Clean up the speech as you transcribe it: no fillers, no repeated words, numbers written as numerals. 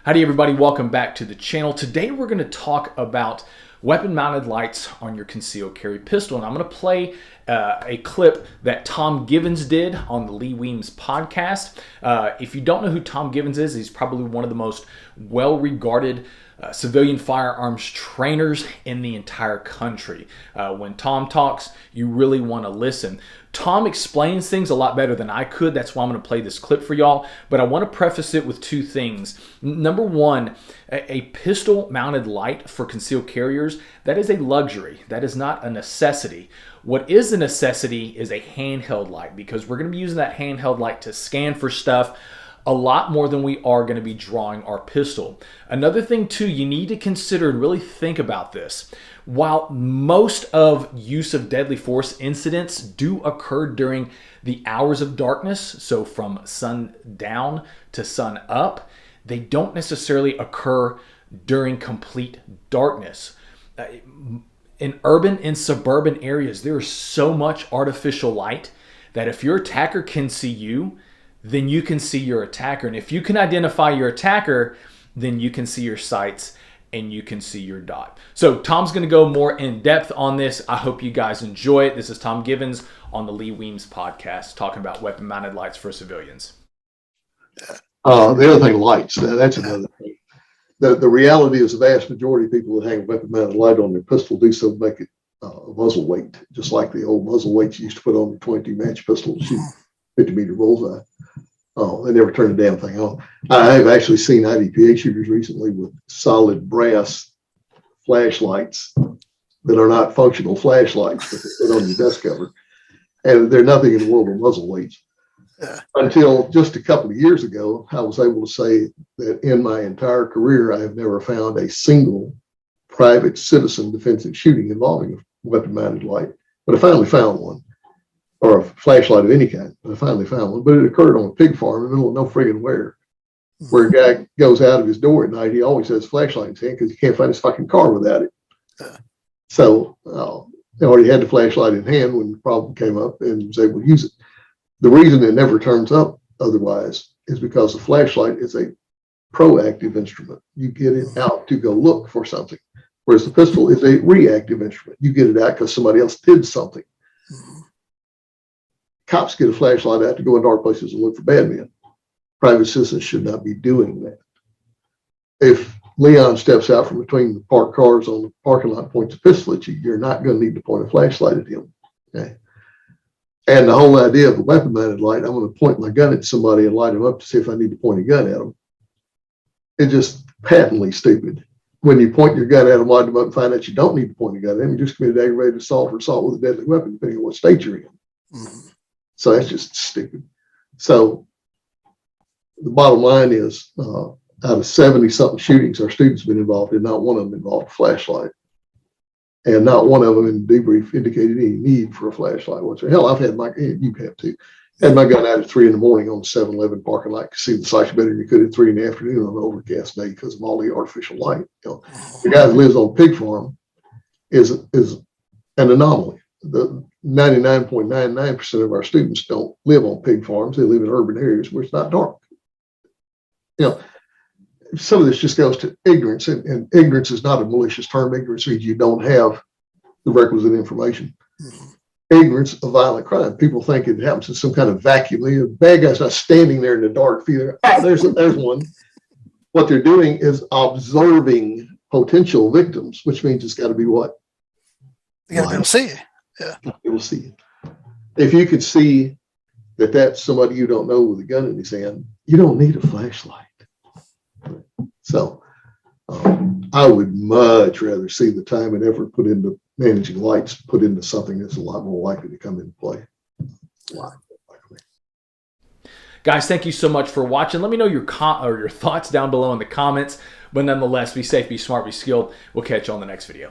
Howdy everybody, welcome back to the channel. Today we're going to talk about weapon-mounted lights on your concealed carry pistol, and I'm going to play a clip that Tom Givens did on the Lee Weems podcast. If you don't know who Tom Givens is, he's probably one of the most well-regarded civilian firearms trainers in the entire country. When Tom talks, you really want to listen. Tom explains things a lot better than I could. That's why I'm going to play this clip for y'all. But I want to preface it with two things. Number one, a pistol-mounted light for concealed carriers, that is a luxury. That is not a necessity. What is a necessity is a handheld light, because we're going to be using that handheld light to scan for stuff a lot more than we are going to be drawing our pistol. Another thing too, you need to consider and really think about this. While most of use of deadly force incidents do occur during the hours of darkness, so from sundown to sun up, they don't necessarily occur during complete darkness. In urban and suburban areas, there is so much artificial light that if your attacker can see you, then you can see your attacker. And if you can identify your attacker, then you can see your sights and you can see your dot. So Tom's going to go more in depth on this. I hope you guys enjoy it. This is Tom Givens on the Lee Weems podcast, talking about weapon-mounted lights for civilians. The other thing, lights, that's another thing. The reality is the vast majority of people that hang a weapon-mounted light on their pistol do so to make it a muzzle weight, just like the old muzzle weights you used to put on the 22 match pistol to shoot 50-meter bullseye. They never turn the damn thing on. I have actually seen IDPA shooters recently with solid brass flashlights that are not functional flashlights that they put on your desk cover. And they're nothing in the world of muzzle weights. Until just a couple of years ago, I was able to say that in my entire career, I have never found a single private citizen defensive shooting involving a weapon-mounted light. But I finally found one. Or a flashlight of any kind. I finally found one, but it occurred on a pig farm in the middle of no friggin' where a guy goes out of his door at night. He always has a flashlight in his hand because he can't find his fucking car without it. So he already had the flashlight in hand when the problem came up and was able to use it. The reason it never turns up otherwise is because the flashlight is a proactive instrument. You get it out to go look for something, whereas the pistol is a reactive instrument. You get it out because somebody else did something. Cops get a flashlight out to go in dark places and look for bad men. Private citizens should not be doing that. If Leon steps out from between the parked cars on the parking lot and points a pistol at you, you're not going to need to point a flashlight at him. Okay? And the whole idea of a weapon-mounted light, I'm going to point my gun at somebody and light them up to see if I need to point a gun at them. It's just patently stupid. When you point your gun at them, light them up, and find out you don't need to point a gun at them, you just committed aggravated assault or assault with a deadly weapon, depending on what state you're in. So that's just stupid. So the bottom line is, out of 70-something shootings our students have been involved in, not one of them involved a flashlight. And not one of them in the debrief indicated any need for a flashlight whatsoever. Hell, I've had you have too, had my gun out at 3 in the morning on the 7-Eleven parking lot to see the sights better than you could at 3 in the afternoon on an overcast day because of all the artificial light. The guy that lives on a pig farm is an anomaly. The 99.99% of our students don't live on pig farms. They live in urban areas where it's not dark. Some of this just goes to ignorance, and ignorance is not a malicious term. Ignorance means you don't have the requisite information. Ignorance of violent crime. People think it happens in some kind of vacuum. The bad guy's not standing there in the dark feeling, there's one. What they're doing is observing potential victims, which means it's got to be what? You got to be able to see it. Yeah. You will see it. If you could see that that's somebody you don't know with a gun in his hand, you don't need a flashlight. So I would much rather see the time and effort put into managing lights put into something that's a lot more likely to come into play. Guys, thank you so much for watching. Let me know your thoughts down below in the comments. But nonetheless, be safe, be smart, be skilled. We'll catch you on the next video.